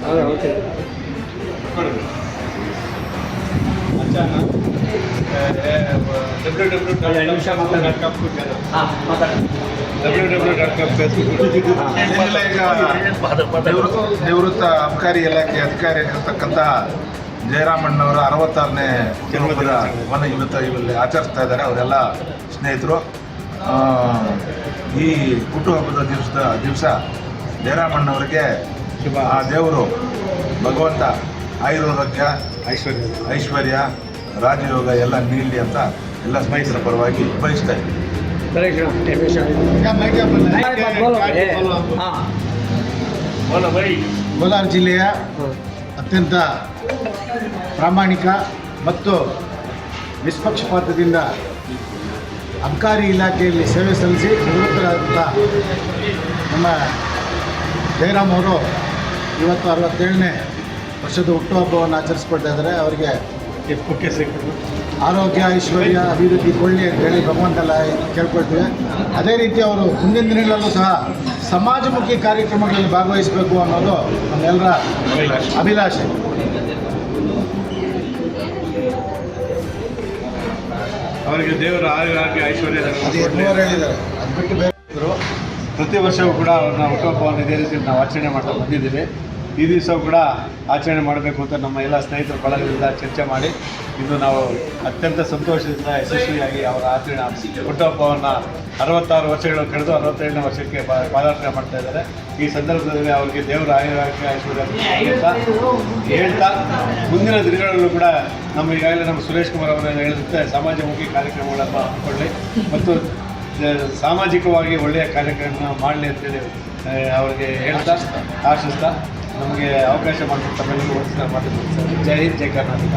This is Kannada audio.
ಓಕೆ ನಿವೃತ್ತ ಅಬಕಾರಿ ಇಲಾಖೆ ಅಧಿಕಾರಿಯಾಗಿರ್ತಕ್ಕಂಥ ಜಯರಾಮಣ್ಣವರ 66ನೇ ಜನ್ಮದಿನ ಇವಲ್ಲಿ ಆಚರಿಸ್ತಾ ಇದ್ದಾರೆ. ಅವರೆಲ್ಲ ಸ್ನೇಹಿತರು. ಈ ಹುಟ್ಟುಹಬ್ಬದ ದಿವಸ ಜಯರಾಮಣ್ಣವರಿಗೆ ಆ ದೇವರು ಭಗವಂತ ಆಯುರ್ವೇದಕ್ಕೆ ಐಶ್ವರ್ಯ ರಾಜಯೋಗ ಎಲ್ಲ ನೀಡಲಿ ಅಂತ ಎಲ್ಲ ಸ್ನೇಹಿತರ ಪರವಾಗಿ ಬಯಸ್ತಾ ಇದ್ದೀವಿ. ಕೋಲಾರ ಜಿಲ್ಲೆಯ ಅತ್ಯಂತ ಪ್ರಾಮಾಣಿಕ ಮತ್ತು ನಿಷ್ಪಕ್ಷಪಾತದಿಂದ ಅಬಕಾರಿ ಇಲಾಖೆಯಲ್ಲಿ ಸೇವೆ ಸಲ್ಲಿಸಿ ನಿವೃತ್ತರಾದಂಥ ನಮ್ಮ ಜಯರಾಮ್ ಅವರು ಇವತ್ತು 67ನೇ ವರ್ಷದ ಹುಟ್ಟುಹಬ್ಬವನ್ನು ಆಚರಿಸ್ಕೊಳ್ತಾ ಇದ್ದಾರೆ. ಅವರಿಗೆ ಆರೋಗ್ಯ ಐಶ್ವರ್ಯ ಅಭಿವೃದ್ಧಿ ಕೊಳ್ಳಿ ಅಂತ ಹೇಳಿ ಭಗವಂತಲ್ಲ ಕೇಳ್ಕೊಳ್ತೀವಿ. ಅದೇ ರೀತಿ ಅವರು ಮುಂದಿನ ದಿನಗಳಲ್ಲೂ ಸಹ ಸಮಾಜಮುಖಿ ಕಾರ್ಯಕ್ರಮಗಳಲ್ಲಿ ಭಾಗವಹಿಸಬೇಕು ಅನ್ನೋದು ನಮ್ಮೆಲ್ಲರ ಅಭಿಲಾಷೆ. ಅವರಿಗೆ ದೇವರ ಆರೋಗ್ಯ ಐಶ್ವರ್ಯ ಹೇಳಿದ್ದಾರೆ. ಅದು ಬಿಟ್ಟು ಬೇರೆ ಪ್ರತಿ ವರ್ಷವೂ ಕೂಡ ಅವ್ರನ್ನ ಹುಟ್ಟುಹಬ್ಬವನ್ನು ಇದೇ ರೀತಿ ನಾವು ಆಚರಣೆ ಮಾಡ್ತಾ ಬಂದಿದ್ದೀವಿ. ಈ ದಿವಸ ಕೂಡ ಆಚರಣೆ ಮಾಡಬೇಕು ಅಂತ ನಮ್ಮ ಎಲ್ಲ ಸ್ನೇಹಿತರ ಬಳಗದಿಂದ ಚರ್ಚೆ ಮಾಡಿ ಇದು ನಾವು ಅತ್ಯಂತ ಸಂತೋಷದಿಂದ ಯಶಸ್ವಿಯಾಗಿ ಅವರ ಆಚರಣೆ ಹುಟ್ಟುಹಬ್ಬವನ್ನು 66 ವರ್ಷಗಳು ಕಳೆದು 67ನೇ ವರ್ಷಕ್ಕೆ ಪಾದಾರ್ಪಣೆ ಮಾಡ್ತಾ ಇದ್ದಾರೆ. ಈ ಸಂದರ್ಭದಲ್ಲಿ ಅವರಿಗೆ ದೇವರ ಆರೋಗ್ಯ ಐಶ್ವರ್ಯ ಹೇಳ್ತಾ ಮುಂದಿನ ದಿನಗಳಲ್ಲೂ ಕೂಡ ಈಗಾಗಲೇ ನಮ್ಮ ಸುರೇಶ್ ಕುಮಾರ್ ಅವರ ಹೇಳಿದಂತೆ ಸಮಾಜಮುಖಿ ಕಾರ್ಯಕ್ರಮಗಳನ್ನು ಹಮ್ಮಿಕೊಳ್ಳಿ ಮತ್ತು ಸಾಮಾಜಿಕವಾಗಿ ಒಳ್ಳೆಯ ಕಾರ್ಯಕ್ರಮ ಮಾಡಲಿ ಅಂತೇಳಿ ಅವರಿಗೆ ಹೇಳ್ತಾ ಆಶಿಸ್ತಾ ನಮಗೆ ಅವಕಾಶ ಮಾಡಿಕೊಟ್ಟ ತಮ್ಮೆಲ್ಲರಿಗೂ ನಮಸ್ಕಾರ ಮಾಡ್ತೀನಿ. ಜೈ ಹಿಂದ್, ಜೈ ಕರ್ನಾಟಕ.